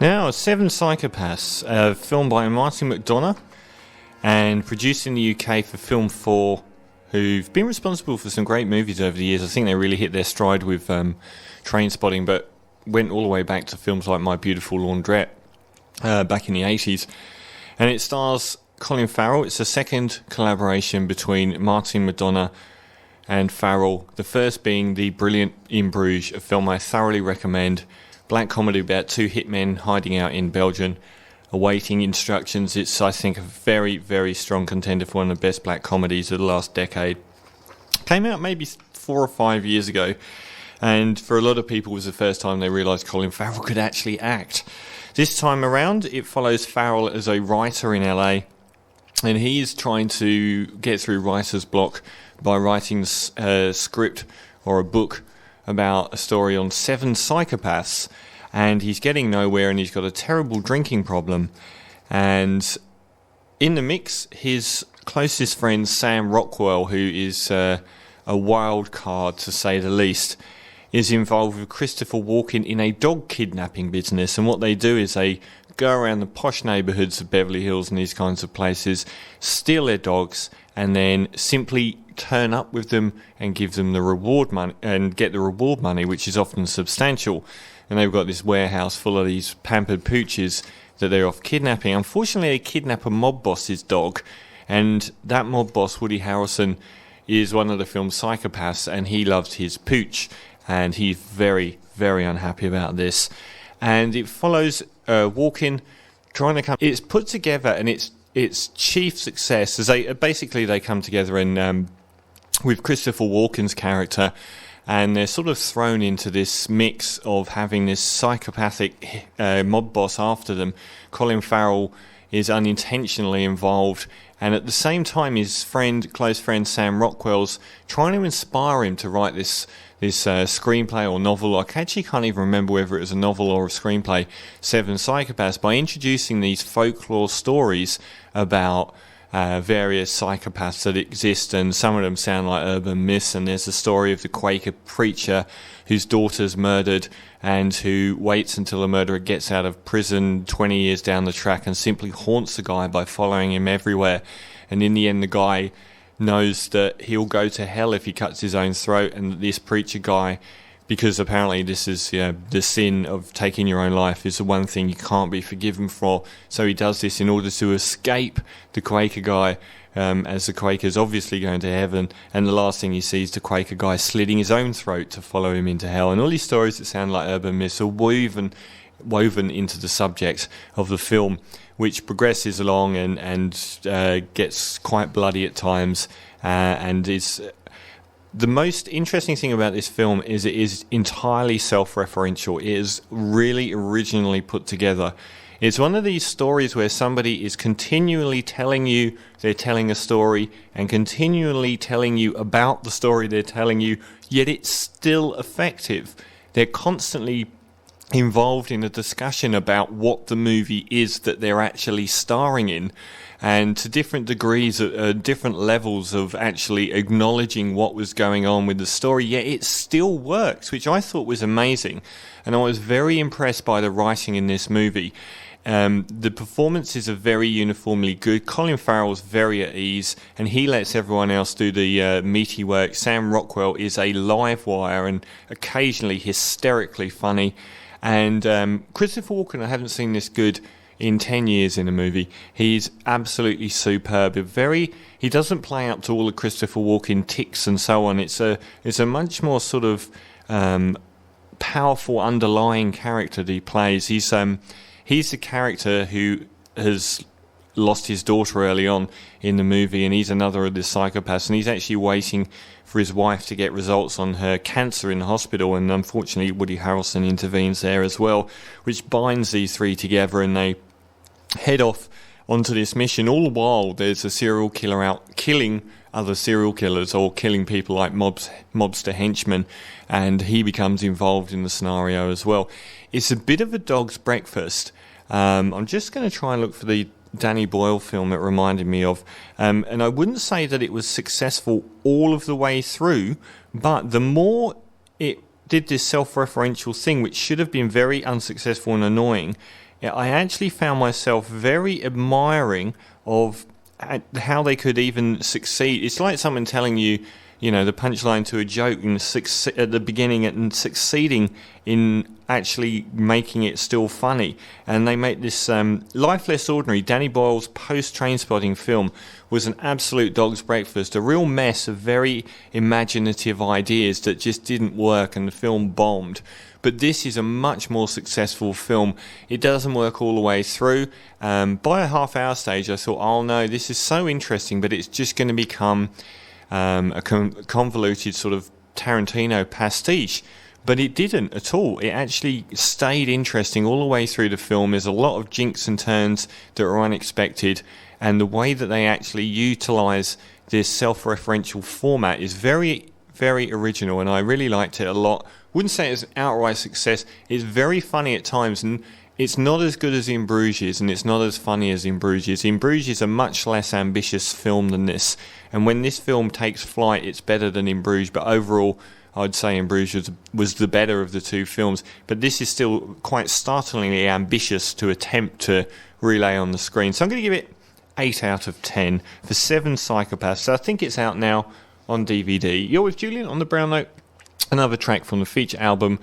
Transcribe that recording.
Now, Seven Psychopaths, a film by Martin McDonagh and produced in the UK for Film 4, who've been responsible for some great movies over the years. I think they really hit their stride with Trainspotting, but went all the way back to films like My Beautiful Laundrette back in the 80s. And it stars Colin Farrell. It's the second collaboration between Martin McDonagh and Farrell, the first being the brilliant In Bruges, a film I thoroughly recommend. Black comedy about two hitmen hiding out in Belgium, awaiting instructions. It's, I think, a very, very strong contender for one of the best black comedies of the last decade. Came out maybe 4 or 5 years ago, and for a lot of people it was the first time they realised Colin Farrell could actually act. This time around, it follows Farrell as a writer in LA, and he is trying to get through writer's block by writing a script or a book about a story on 7 psychopaths, and he's getting nowhere, and he's got a terrible drinking problem. And in the mix, his closest friend Sam Rockwell, who is a wild card to say the least, is involved with Christopher Walken in a dog kidnapping business. And what they do is they go around the posh neighbourhoods of Beverly Hills and these kinds of places, steal their dogs, and then simply turn up with them and give them the reward money and get the reward money, which is often substantial. And they've got this warehouse full of these pampered pooches that they're off kidnapping. Unfortunately, they kidnap a mob boss's dog, and that mob boss, Woody Harrelson, is one of the film's psychopaths, and he loves his pooch, and he's very, very unhappy about this. And it follows Walken trying to come. It's put together, and its chief success is they come together and with Christopher Walken's character, and they're sort of thrown into this mix of having this psychopathic mob boss after them. Colin Farrell is unintentionally involved, and at the same time his close friend Sam Rockwell's trying to inspire him to write this screenplay or novel. I actually can't even remember whether it was a novel or a screenplay, 7 Psychopaths, by introducing these folklore stories about various psychopaths that exist, and some of them sound like urban myths. And there's the story of the Quaker preacher whose daughter's murdered and who waits until the murderer gets out of prison 20 years down the track and simply haunts the guy by following him everywhere. And in the end, the guy knows that he'll go to hell if he cuts his own throat, and this preacher guy, because apparently this is the sin of taking your own life, is the one thing you can't be forgiven for. So he does this in order to escape the Quaker guy, as the Quaker's obviously going to heaven, and the last thing he sees the Quaker guy slitting his own throat to follow him into hell. And all these stories that sound like urban myths are woven into the subject of the film, which progresses along and gets quite bloody at times, and is... The most interesting thing about this film is it is entirely self-referential. It is really originally put together. It's one of these stories where somebody is continually telling you they're telling a story and continually telling you about the story they're telling you, yet it's still effective. They're constantly involved in a discussion about what the movie is that they're actually starring in, and to different degrees, different levels of actually acknowledging what was going on with the story, yet it still works, which I thought was amazing. And I was very impressed by the writing in this movie. The performances are very uniformly good. Colin Farrell's very at ease, and he lets everyone else do the meaty work. Sam Rockwell is a live wire and occasionally hysterically funny. And Christopher Walken, I haven't seen this good in 10 years in a movie. He's absolutely superb. He doesn't play up to all the Christopher Walken tics and so on. It's a much more sort of powerful underlying character that he plays. He's the character who has lost his daughter early on in the movie, and he's another of the psychopaths, and he's actually waiting for his wife to get results on her cancer in the hospital, and unfortunately Woody Harrelson intervenes there as well, which binds these three together, and they head off onto this mission. All the while there's a serial killer out killing other serial killers or killing people like mobster henchmen, and he becomes involved in the scenario as well. It's a bit of a dog's breakfast. I'm just going to try and look for the Danny Boyle film it reminded me of, and I wouldn't say that it was successful all of the way through, but the more it did this self-referential thing, which should have been very unsuccessful and annoying, I actually found myself very admiring of how they could even succeed. It's like someone telling you, the punchline to a joke and at the beginning and succeeding in actually making it still funny. And they make this Life Less Ordinary, Danny Boyle's post-Trainspotting film, was an absolute dog's breakfast, a real mess of very imaginative ideas that just didn't work, and the film bombed. But this is a much more successful film. It doesn't work all the way through. By a half-hour stage, I thought, oh no, this is so interesting, but it's just going to become a convoluted sort of Tarantino pastiche. But it didn't at all. It actually stayed interesting all the way through the film. There's a lot of jinks and turns that are unexpected, and the way that they actually utilise this self-referential format is very, very original, and I really liked it a lot. Wouldn't say it's an outright success. It's very funny at times, and it's not as good as In Bruges, and it's not as funny as In Bruges. In Bruges is a much less ambitious film than this, and when this film takes flight, it's better than In Bruges, but overall, I'd say In Bruges was the better of the two films, but this is still quite startlingly ambitious to attempt to relay on the screen. So I'm going to give it 8 out of 10 for 7 Psychopaths. So I think it's out now on DVD. You're with Julian on the Brown Note. Another track from the feature album